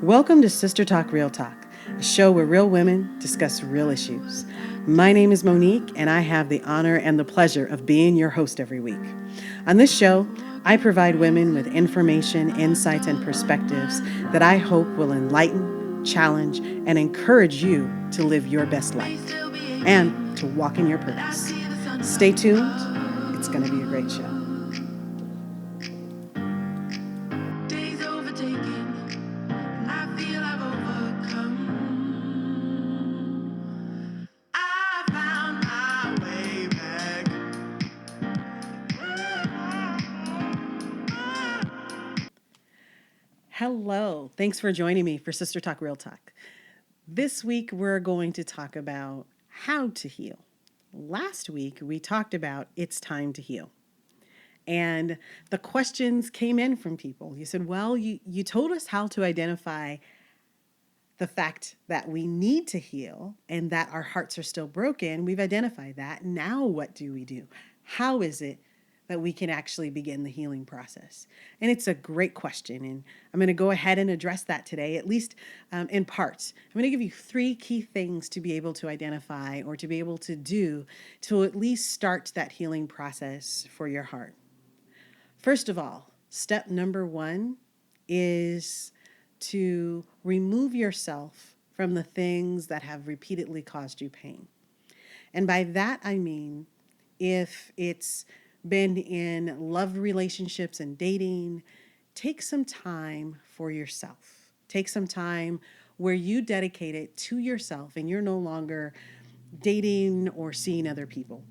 Welcome to Sister Talk Real Talk, a show where real women discuss real issues. My name is Monique, and I have the honor and the pleasure of being your host every week. On this show, I provide women with information, insights, and perspectives that I hope will enlighten, challenge, and encourage you to live your best life and to walk in your purpose. Stay tuned, it's going to be a great show. Days overtaken, and I feel I've overcome. I found my way back. Hello, thanks for joining me for Sister Talk Real Talk. This week, we're going to talk about how to heal. Last week, we talked about it's time to heal. And the questions came in from people. You said, well, you told us how to identify the fact that we need to heal and that our hearts are still broken. We've identified that. Now, what do we do? How is it that we can actually begin the healing process? And it's a great question. And I'm going to go ahead and address that today, at least in parts. I'm going to give you 3 key things to be able to identify or to be able to do to at least start that healing process for your heart. First of all, step number 1 is to remove yourself from the things that have repeatedly caused you pain. And by that, I mean, if it's been in love relationships and dating, take some time for yourself. Take some time where you dedicate it to yourself and you're no longer dating or seeing other people.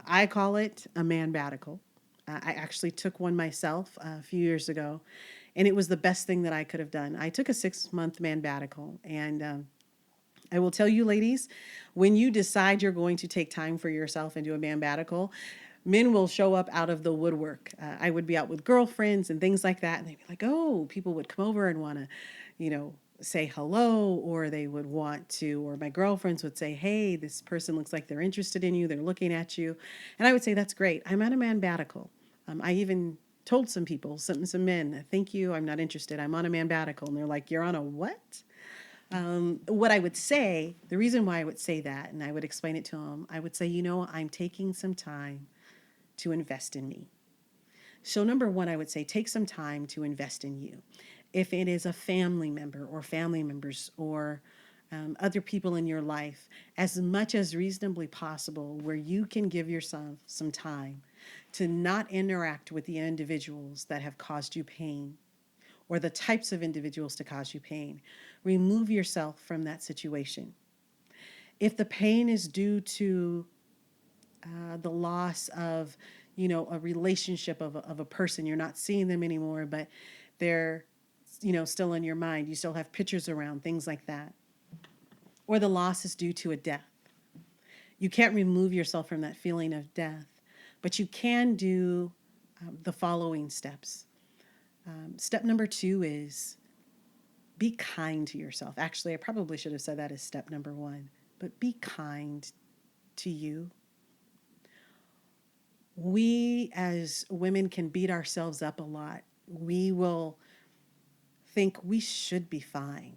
I call it a man-batical. I actually took one myself a few years ago, and it was the best thing that I could have done. I took a 6-month man-batical, and I will tell you, ladies, when you decide you're going to take time for yourself and do a man-batical, men will show up out of the woodwork. I would be out with girlfriends and things like that, and they'd be like, oh, people would come over and want to, say hello, or they would want to, or my girlfriends would say, hey, this person looks like they're interested in you, they're looking at you. And I would say, that's great. I'm at a man-batical. I even told some people, some men, thank you, I'm not interested. I'm on a man-batical. And they're like, you're on a what? What I would say, the reason why I would say that, and I would explain it to them, I would say, I'm taking some time to invest in me. So, number 1, I would say take some time to invest in you. If it is a family member or family members or other people in your life, as much as reasonably possible, where you can give yourself some time to not interact with the individuals that have caused you pain or the types of individuals to cause you pain. Remove yourself from that situation. If the pain is due to the loss of, a relationship of a person, you're not seeing them anymore, but they're, still in your mind. You still have pictures around, things like that. Or the loss is due to a death. You can't remove yourself from that feeling of death, but you can do the following steps. Step number 2 is be kind to yourself. Actually, I probably should have said that as step number 1, but be kind to you. We as women can beat ourselves up a lot. We will think we should be fine.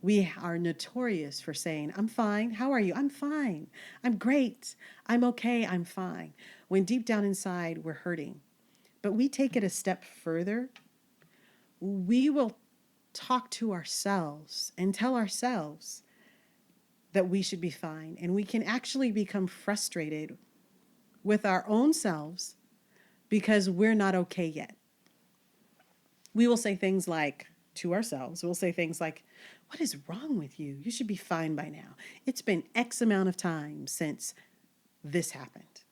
We are notorious for saying, I'm fine. How are you? I'm fine. I'm great. I'm okay. I'm fine. When deep down inside, we're hurting. But we take it a step further. We will talk to ourselves and tell ourselves that we should be fine. And we can actually become frustrated with our own selves because we're not okay yet. We will say things like, to ourselves, we'll say things like, what is wrong with you? You should be fine by now. It's been X amount of time since this happened.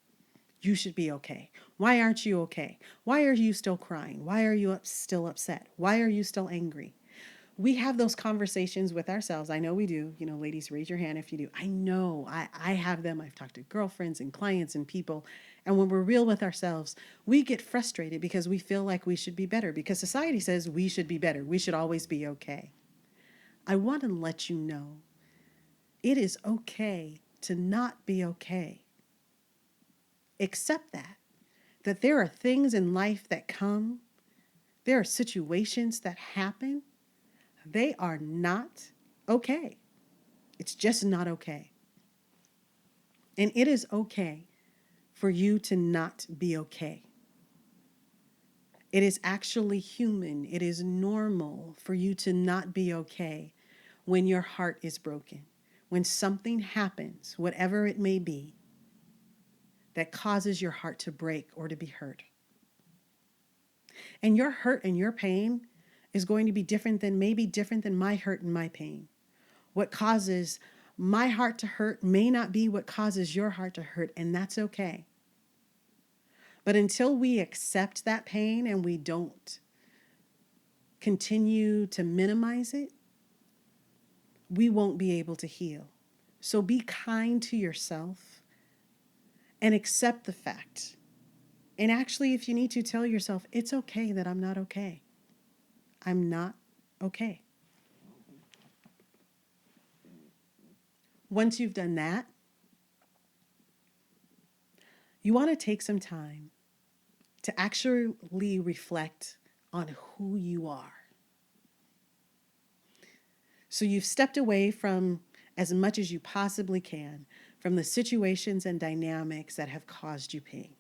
You should be okay. Why aren't you okay? Why are you still crying? Why are you still upset? Why are you still angry? We have those conversations with ourselves. I know we do. Ladies, raise your hand if you do. I know I have them. I've talked to girlfriends and clients and people. And when we're real with ourselves, we get frustrated because we feel like we should be better, because society says we should be better. We should always be okay. I want to let you know it is okay to not be okay. Accept that there are things in life that come, there are situations that happen They are not okay. It's just not okay. And it is okay for you to not be okay. It is actually human. It is normal for you to not be okay when your heart is broken, when something happens, whatever it may be, that causes your heart to break or to be hurt. And your hurt and your pain is going to be different than my hurt and my pain. What causes my heart to hurt may not be what causes your heart to hurt, and that's okay. But until we accept that pain and we don't continue to minimize it, we won't be able to heal. So be kind to yourself and accept the fact. And actually, if you need to, tell yourself, it's okay that I'm not okay. I'm not okay. Once you've done that, you want to take some time to actually reflect on who you are. So you've stepped away from, as much as you possibly can, from the situations and dynamics that have caused you pain.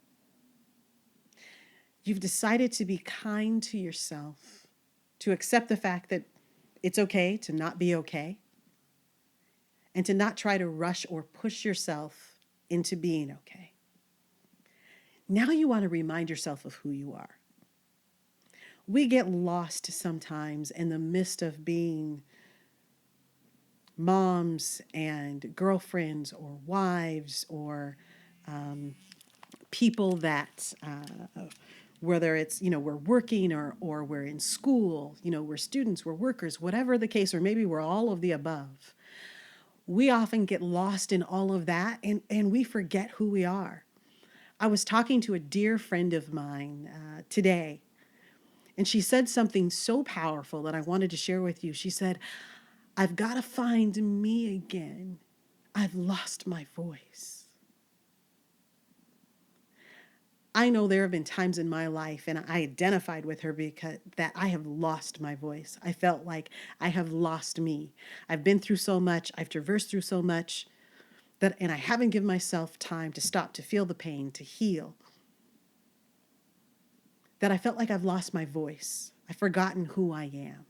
You've decided to be kind to yourself, to accept the fact that it's okay to not be okay, and to not try to rush or push yourself into being okay. Now you want to remind yourself of who you are. We get lost sometimes in the midst of being moms and girlfriends or wives or people that, whether it's, we're working or we're in school, we're students, we're workers, whatever the case, or maybe we're all of the above. We often get lost in all of that and we forget who we are. I was talking to a dear friend of mine today, and she said something so powerful that I wanted to share with you. She said, I've got to find me again. I've lost my voice. I know there have been times in my life, and I identified with her because that I have lost my voice. I felt like I have lost me. I've been through so much. I've traversed through so much and I haven't given myself time to stop, to feel the pain, to heal, that I felt like I've lost my voice. I've forgotten who I am.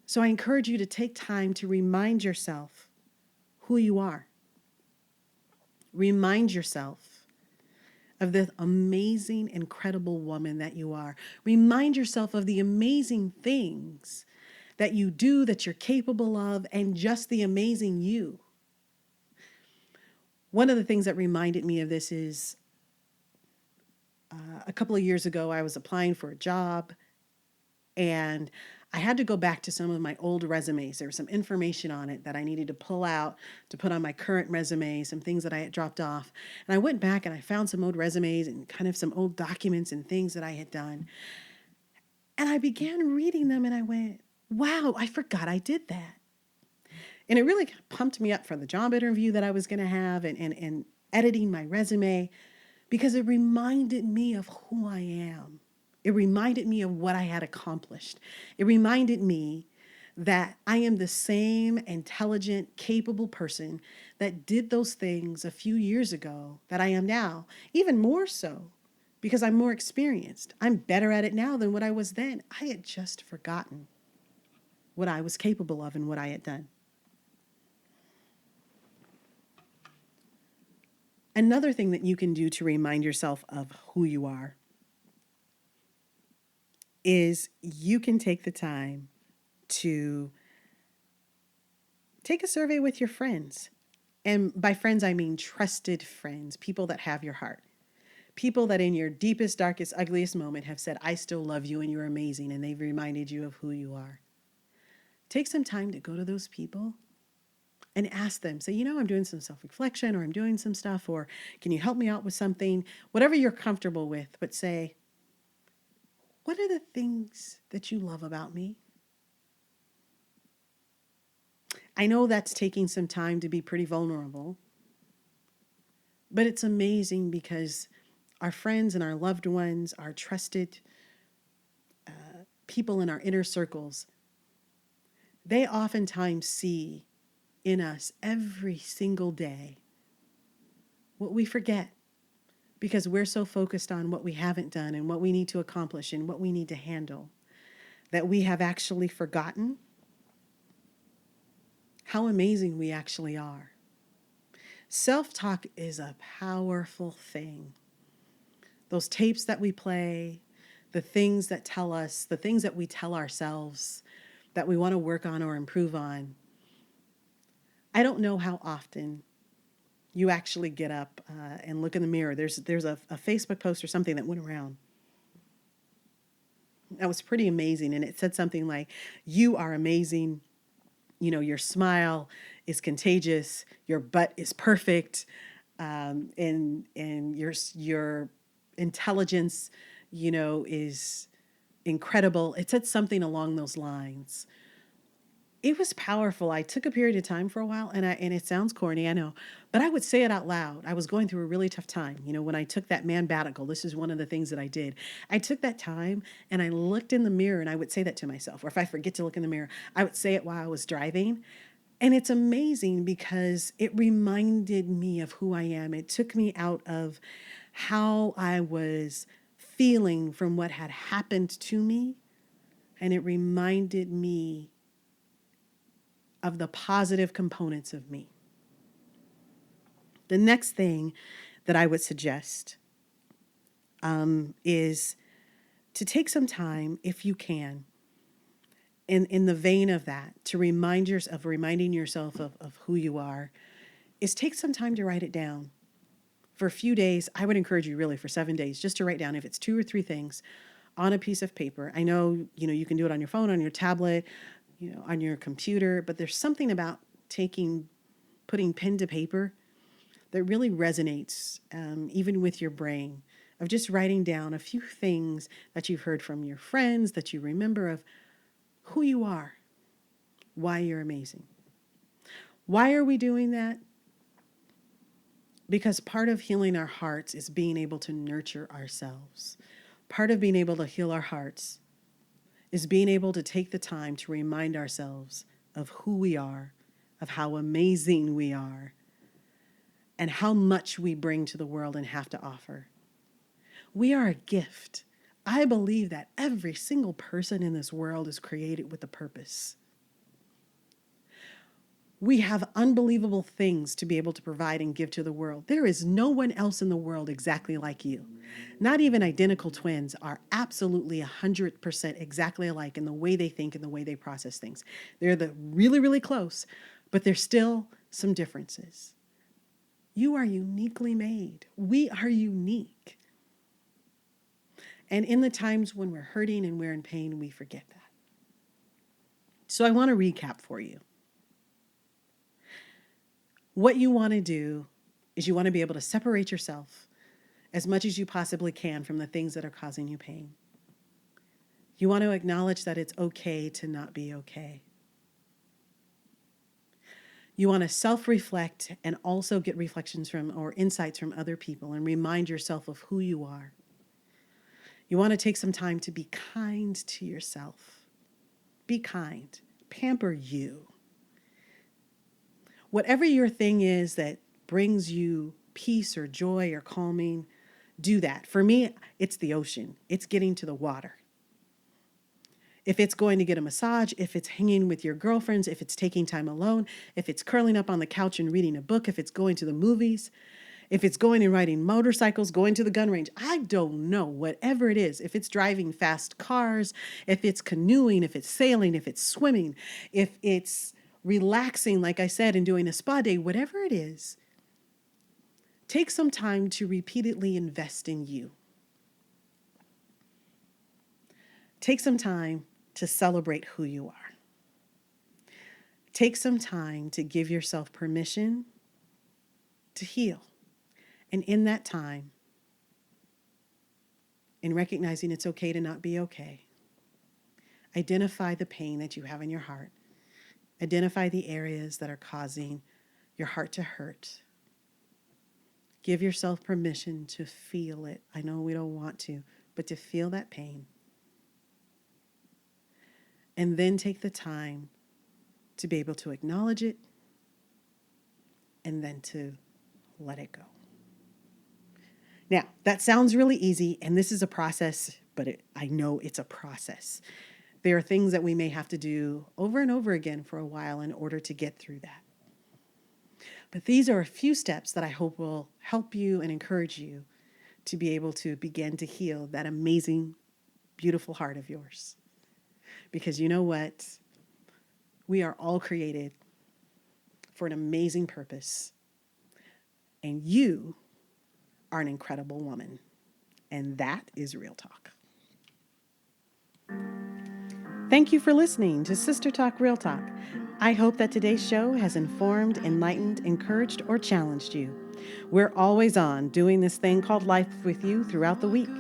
So I encourage you to take time to remind yourself who you are. Remind yourself of the amazing, incredible woman that you are. Remind yourself of the amazing things that you do, that you're capable of, and just the amazing you. One of the things that reminded me of this is a couple of years ago, I was applying for a job and I had to go back to some of my old resumes. There was some information on it that I needed to pull out to put on my current resume, some things that I had dropped off. And I went back and I found some old resumes and kind of some old documents and things that I had done. And I began reading them and I went, wow, I forgot I did that. And it really pumped me up for the job interview that I was going to have and editing my resume, because it reminded me of who I am. It reminded me of what I had accomplished. It reminded me that I am the same intelligent, capable person that did those things a few years ago that I am now, even more so because I'm more experienced. I'm better at it now than what I was then. I had just forgotten what I was capable of and what I had done. Another thing that you can do to remind yourself of who you are is you can take the time to take a survey with your friends. And by friends, I mean trusted friends, people that have your heart, people that in your deepest, darkest, ugliest moment have said, I still love you and you're amazing, and they've reminded you of who you are. Take some time to go to those people and ask them, say, I'm doing some self-reflection, or I'm doing some stuff, or can you help me out with something? Whatever you're comfortable with, but say, what are the things that you love about me? I know that's taking some time to be pretty vulnerable, but it's amazing because our friends and our loved ones, our trusted people in our inner circles, they oftentimes see in us every single day what we forget because we're so focused on what we haven't done and what we need to accomplish and what we need to handle that we have actually forgotten how amazing we actually are. Self-talk is a powerful thing. Those tapes that we play, the things that tell us, the things that we tell ourselves that we want to work on or improve on. I don't know how often you actually get up and look in the mirror. There's a Facebook post or something that went around. That was pretty amazing. And it said something like, you are amazing. You know, your smile is contagious. Your butt is perfect. And your intelligence, you know, is incredible. It said something along those lines. It was powerful. I took a period of time for a while, and it sounds corny, I know, but I would say it out loud. I was going through a really tough time. You know, when I took that man-batical, this is one of the things that I did. I took that time and I looked in the mirror and I would say that to myself. Or if I forget to look in the mirror, I would say it while I was driving. And it's amazing because it reminded me of who I am. It took me out of how I was feeling from what had happened to me. And it reminded me of the positive components of me. The next thing that I would suggest is to take some time, if you can, in the vein of that, to reminding yourself of who you are, is take some time to write it down. For a few days, I would encourage you really for 7 days, just to write down, if it's 2 or 3 things, on a piece of paper. I know, you can do it on your phone, on your tablet, on your computer, but there's something about putting pen to paper that really resonates, even with your brain, of just writing down a few things that you've heard from your friends, that you remember of who you are, why you're amazing. Why are we doing that? Because part of healing our hearts is being able to nurture ourselves. Part of being able to heal our hearts is being able to take the time to remind ourselves of who we are, of how amazing we are, and how much we bring to the world and have to offer. We are a gift. I believe that every single person in this world is created with a purpose. We have unbelievable things to be able to provide and give to the world. There is no one else in the world exactly like you. Not even identical twins are absolutely 100% exactly alike in the way they think and the way they process things. They're really, really close, but there's still some differences. You are uniquely made. We are unique. And in the times when we're hurting and we're in pain, we forget that. So I want to recap for you. What you want to do is you want to be able to separate yourself as much as you possibly can from the things that are causing you pain. You want to acknowledge that it's okay to not be okay. You want to self-reflect and also get reflections from or insights from other people and remind yourself of who you are. You want to take some time to be kind to yourself. Be kind. Pamper you. Whatever your thing is that brings you peace or joy or calming, do that. For me, it's the ocean. It's getting to the water. If it's going to get a massage, if it's hanging with your girlfriends, if it's taking time alone, if it's curling up on the couch and reading a book, if it's going to the movies, if it's going and riding motorcycles, going to the gun range, I don't know, whatever it is. If it's driving fast cars, if it's canoeing, if it's sailing, if it's swimming, if it's relaxing, like I said, and doing a spa day, whatever it is, take some time to repeatedly invest in you. Take some time to celebrate who you are. Take some time to give yourself permission to heal. And in that time, in recognizing it's okay to not be okay, identify the pain that you have in your heart. Identify the areas that are causing your heart to hurt. Give yourself permission to feel it. I know we don't want to, but to feel that pain. and then take the time to be able to acknowledge it and then to let it go. Now, that sounds really easy, and this is a process, but I know it's a process. There are things that we may have to do over and over again for a while in order to get through that. But these are a few steps that I hope will help you and encourage you to be able to begin to heal that amazing, beautiful heart of yours. Because you know what? We are all created for an amazing purpose. And you are an incredible woman. And that is real talk. Thank you for listening to Sister Talk Real Talk. I hope that today's show has informed, enlightened, encouraged, or challenged you. We're always on doing this thing called life with you throughout the week.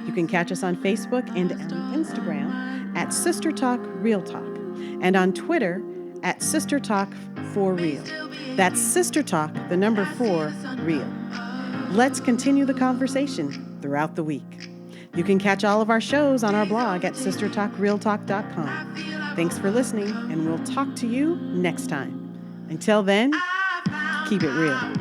You can catch us on Facebook and on Instagram at Sister Talk Real Talk, and on Twitter at Sister Talk for Real. That's Sister Talk, the number 4, real. Let's continue the conversation throughout the week. You can catch all of our shows on our blog at sistertalkrealtalk.com. Thanks for listening, and we'll talk to you next time. Until then, keep it real.